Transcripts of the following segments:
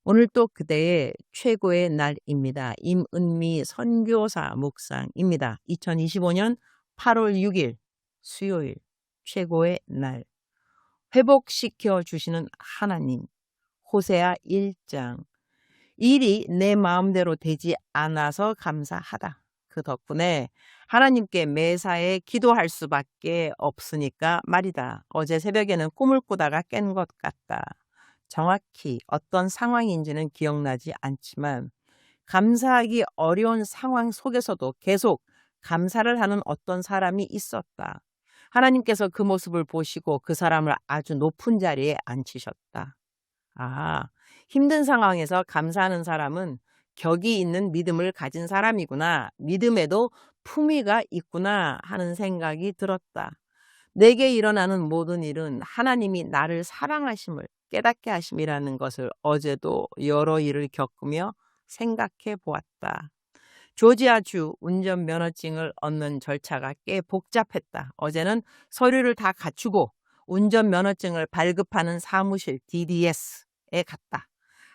오늘 또 그대의 최고의 날입니다. 임은미 선교사 묵상입니다. 2025년 8월 6일 수요일 최고의 날 회복시켜 주시는 하나님. 호세아 1장. 일이 내 마음대로 되지 않아서 감사하다. 그 덕분에 하나님께 매사에 기도할 수밖에 없으니까 말이다. 어제 새벽에는 꿈을 꾸다가 깬 것 같다. 정확히 어떤 상황인지는 기억나지 않지만 감사하기 어려운 상황 속에서도 계속 감사를 하는 어떤 사람이 있었다. 하나님께서 그 모습을 보시고 그 사람을 아주 높은 자리에 앉히셨다. 아, 힘든 상황에서 감사하는 사람은 격이 있는 믿음을 가진 사람이구나. 믿음에도 품위가 있구나 하는 생각이 들었다. 내게 일어나는 모든 일은 하나님이 나를 사랑하심을 깨닫게 하심이라는 것을 어제도 여러 일을 겪으며 생각해 보았다. 조지아주 운전면허증을 얻는 절차가 꽤 복잡했다. 어제는 서류를 다 갖추고 운전면허증을 발급하는 사무실 DDS에 갔다.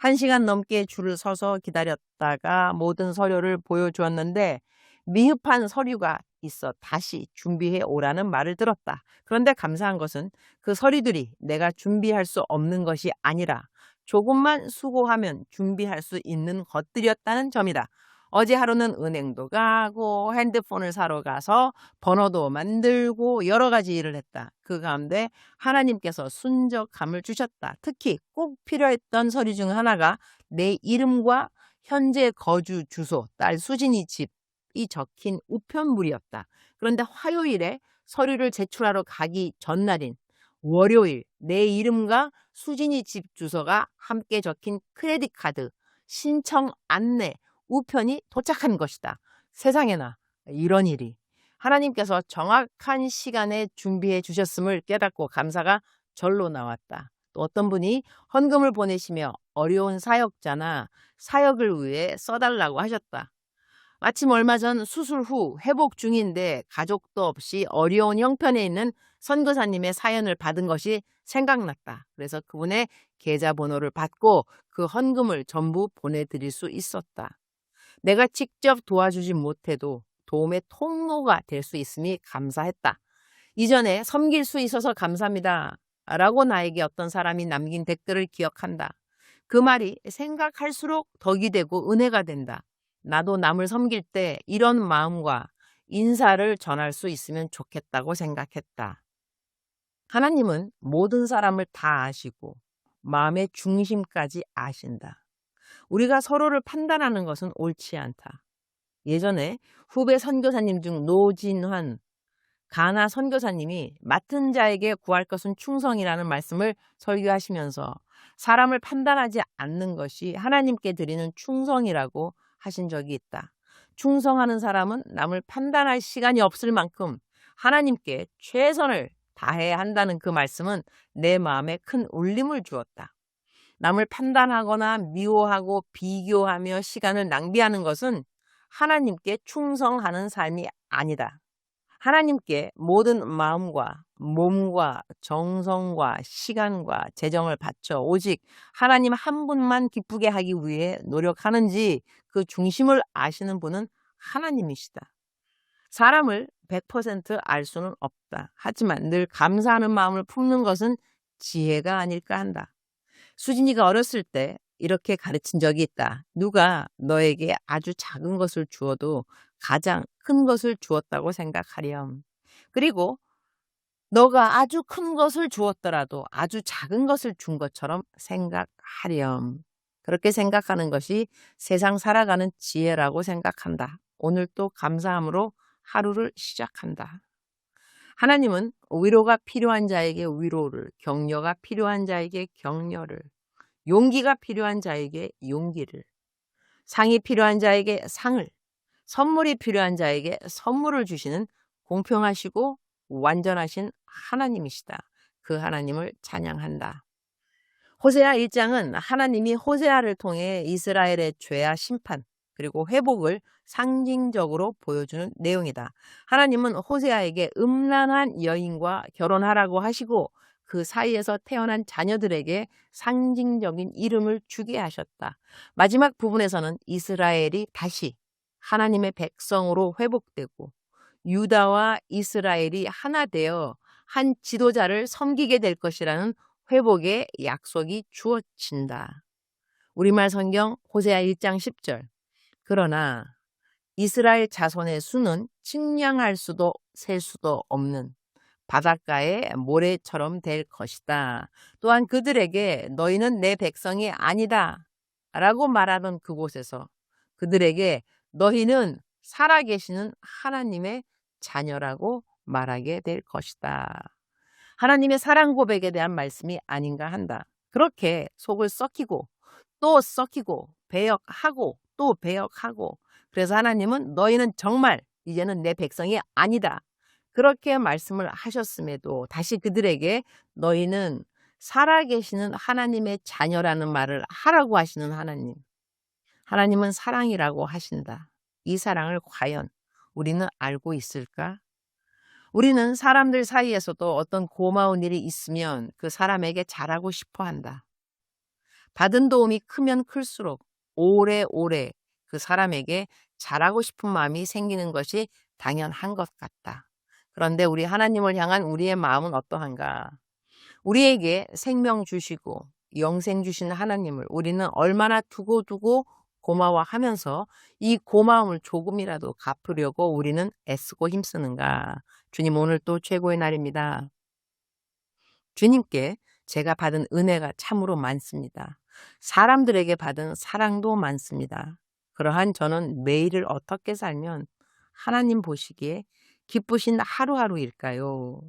1시간 넘게 줄을 서서 기다렸다가 모든 서류를 보여주었는데 미흡한 서류가 있어 다시 준비해 오라는 말을 들었다. 그런데 감사한 것은 그 서류들이 내가 준비할 수 없는 것이 아니라 조금만 수고하면 준비할 수 있는 것들이었다는 점이다. 어제 하루는 은행도 가고 핸드폰을 사러 가서 번호도 만들고 여러 가지 일을 했다. 그 가운데 하나님께서 순적함을 주셨다. 특히 꼭 필요했던 서류 중 하나가 내 이름과 현재 거주 주소, 딸 수진이 집이 적힌 우편물이었다. 그런데 화요일에 서류를 제출하러 가기 전날인 월요일 내 이름과 수진이 집 주소가 함께 적힌 크레딧 카드, 신청 안내, 우편이 도착한 것이다. 세상에나 이런 일이. 하나님께서 정확한 시간에 준비해 주셨음을 깨닫고 감사가 절로 나왔다. 또 어떤 분이 헌금을 보내시며 어려운 사역자나 사역을 위해 써달라고 하셨다. 마침 얼마 전 수술 후 회복 중인데 가족도 없이 어려운 형편에 있는 선교사님의 사연을 받은 것이 생각났다. 그래서 그분의 계좌번호를 받고 그 헌금을 전부 보내드릴 수 있었다. 내가 직접 도와주지 못해도 도움의 통로가 될 수 있음이 감사했다. 이전에 섬길 수 있어서 감사합니다. 라고 나에게 어떤 사람이 남긴 댓글을 기억한다. 그 말이 생각할수록 덕이 되고 은혜가 된다. 나도 남을 섬길 때 이런 마음과 인사를 전할 수 있으면 좋겠다고 생각했다. 하나님은 모든 사람을 다 아시고 마음의 중심까지 아신다. 우리가 서로를 판단하는 것은 옳지 않다. 예전에 후배 선교사님 중 노진환 가나 선교사님이 맡은 자에게 구할 것은 충성이라는 말씀을 설교하시면서 사람을 판단하지 않는 것이 하나님께 드리는 충성이라고 하신 적이 있다. 충성하는 사람은 남을 판단할 시간이 없을 만큼 하나님께 최선을 다해야 한다는 그 말씀은 내 마음에 큰 울림을 주었다. 남을 판단하거나 미워하고 비교하며 시간을 낭비하는 것은 하나님께 충성하는 삶이 아니다. 하나님께 모든 마음과 몸과 정성과 시간과 재정을 바쳐 오직 하나님 한 분만 기쁘게 하기 위해 노력하는지 그 중심을 아시는 분은 하나님이시다. 사람을 100%알 수는 없다. 하지만 늘 감사하는 마음을 품는 것은 지혜가 아닐까 한다. 수진이가 어렸을 때 이렇게 가르친 적이 있다. 누가 너에게 아주 작은 것을 주어도 가장 큰 것을 주었다고 생각하렴. 그리고 너가 아주 큰 것을 주었더라도 아주 작은 것을 준 것처럼 생각하렴. 그렇게 생각하는 것이 세상 살아가는 지혜라고 생각한다. 오늘 또 감사함으로 하루를 시작한다. 하나님은 위로가 필요한 자에게 위로를, 격려가 필요한 자에게 격려를, 용기가 필요한 자에게 용기를, 상이 필요한 자에게 상을, 선물이 필요한 자에게 선물을 주시는 공평하시고 완전하신 하나님이시다. 그 하나님을 찬양한다. 호세아 1장은 하나님이 호세아를 통해 이스라엘의 죄와 심판 그리고 회복을 상징적으로 보여주는 내용이다. 하나님은 호세아에게 음란한 여인과 결혼하라고 하시고 그 사이에서 태어난 자녀들에게 상징적인 이름을 주게 하셨다. 마지막 부분에서는 이스라엘이 다시 하나님의 백성으로 회복되고 유다와 이스라엘이 하나 되어 한 지도자를 섬기게 될 것이라는 회복의 약속이 주어진다. 우리말 성경 호세아 1장 10절. 그러나 이스라엘 자손의 수는 측량할 수도 셀 수도 없는 바닷가의 모래처럼 될 것이다. 또한 그들에게 너희는 내 백성이 아니다 라고 말하던 그곳에서 그들에게 너희는 살아계시는 하나님의 자녀라고 말하게 될 것이다. 하나님의 사랑 고백에 대한 말씀이 아닌가 한다. 그렇게 속을 썩히고 또 썩히고 배역하고 또 배역하고 그래서 하나님은 너희는 정말 이제는 내 백성이 아니다. 그렇게 말씀을 하셨음에도 다시 그들에게 너희는 살아계시는 하나님의 자녀라는 말을 하라고 하시는 하나님. 하나님은 사랑이라고 하신다. 이 사랑을 과연 우리는 알고 있을까? 우리는 사람들 사이에서도 어떤 고마운 일이 있으면 그 사람에게 잘하고 싶어 한다. 받은 도움이 크면 클수록 오래오래 그 사람에게 잘하고 싶은 마음이 생기는 것이 당연한 것 같다. 그런데 우리 하나님을 향한 우리의 마음은 어떠한가? 우리에게 생명 주시고 영생 주신 하나님을 우리는 얼마나 두고두고 고마워하면서 이 고마움을 조금이라도 갚으려고 우리는 애쓰고 힘쓰는가? 주님, 오늘 또 최고의 날입니다. 주님께 제가 받은 은혜가 참으로 많습니다. 사람들에게 받은 사랑도 많습니다. 그러한 저는 매일을 어떻게 살면 하나님 보시기에 기쁘신 하루하루일까요?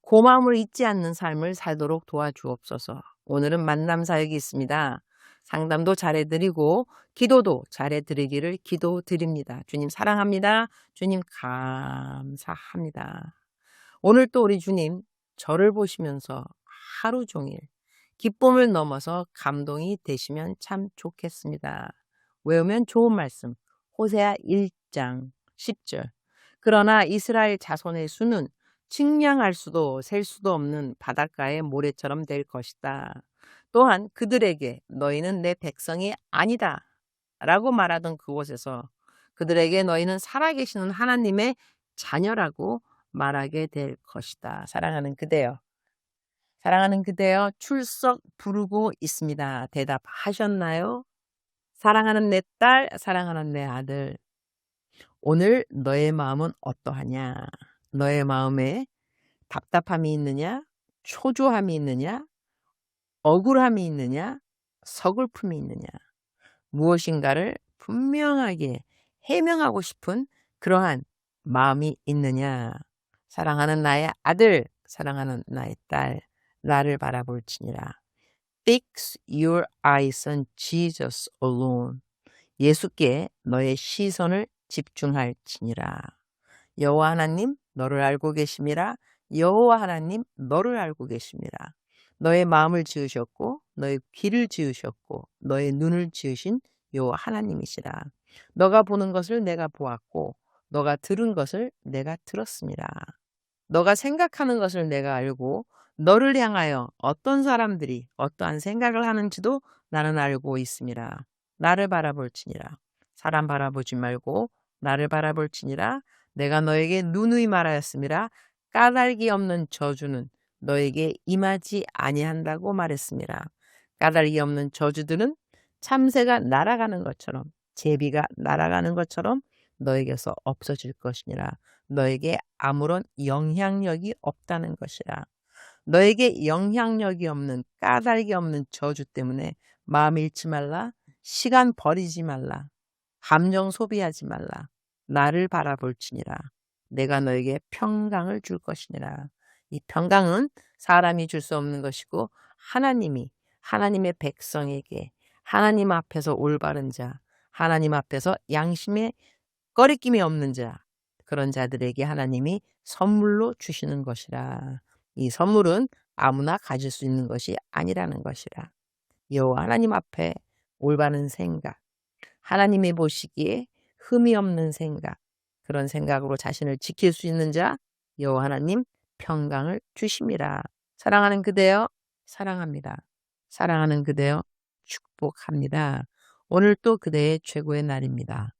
고마움을 잊지 않는 삶을 살도록 도와주옵소서. 오늘은 만남 사역이 있습니다. 상담도 잘해드리고 기도도 잘해드리기를 기도드립니다. 주님 사랑합니다. 주님 감사합니다. 오늘 또 우리 주님 저를 보시면서 하루 종일 기쁨을 넘어서 감동이 되시면 참 좋겠습니다. 외우면 좋은 말씀 호세아 1장 10절. 그러나 이스라엘 자손의 수는 측량할 수도 셀 수도 없는 바닷가의 모래처럼 될 것이다. 또한 그들에게 너희는 내 백성이 아니다 라고 말하던 그곳에서 그들에게 너희는 살아계시는 하나님의 자녀라고 말하게 될 것이다. 사랑하는 그대여. 사랑하는 그대여 출석 부르고 있습니다. 대답하셨나요? 사랑하는 내 딸, 사랑하는 내 아들. 오늘 너의 마음은 어떠하냐? 너의 마음에 답답함이 있느냐? 초조함이 있느냐? 억울함이 있느냐? 서글픔이 있느냐? 무엇인가를 분명하게 해명하고 싶은 그러한 마음이 있느냐? 사랑하는 나의 아들, 사랑하는 나의 딸, 나를 바라볼지니라. Fix your eyes on Jesus alone. 예수께 너의 시선을 집중할지니라. 여호와 하나님 너를 알고 계심이라. 여호와 하나님 너를 알고 계심이라. 너의 마음을 지으셨고 너의 귀를 지으셨고 너의 눈을 지으신 여호와 하나님이시라. 너가 보는 것을 내가 보았고 너가 들은 것을 내가 들었습니다. 너가 생각하는 것을 내가 알고 너를 향하여 어떤 사람들이 어떠한 생각을 하는지도 나는 알고 있습니다. 나를 바라볼지니라. 사람 바라보지 말고 나를 바라볼지니라. 내가 너에게 누누이 말하였음이라. 까닭이 없는 저주는 너에게 임하지 아니한다고 말했습니다. 까닭이 없는 저주들은 참새가 날아가는 것처럼 제비가 날아가는 것처럼 너에게서 없어질 것이니라. 너에게 아무런 영향력이 없다는 것이라. 너에게 영향력이 없는 까닭이 없는 저주 때문에 마음 잃지 말라. 시간 버리지 말라. 감정 소비하지 말라. 나를 바라볼지니라. 내가 너에게 평강을 줄 것이니라. 이 평강은 사람이 줄 수 없는 것이고 하나님이 하나님의 백성에게 하나님 앞에서 올바른 자, 하나님 앞에서 양심에 꺼리낌이 없는 자, 그런 자들에게 하나님이 선물로 주시는 것이라. 이 선물은 아무나 가질 수 있는 것이 아니라는 것이라. 여호와 하나님 앞에 올바른 생각, 하나님이 보시기에 흠이 없는 생각, 그런 생각으로 자신을 지킬 수 있는 자 여호와 하나님 평강을 주심이라. 사랑하는 그대여 사랑합니다. 사랑하는 그대여 축복합니다. 오늘 또 그대의 최고의 날입니다.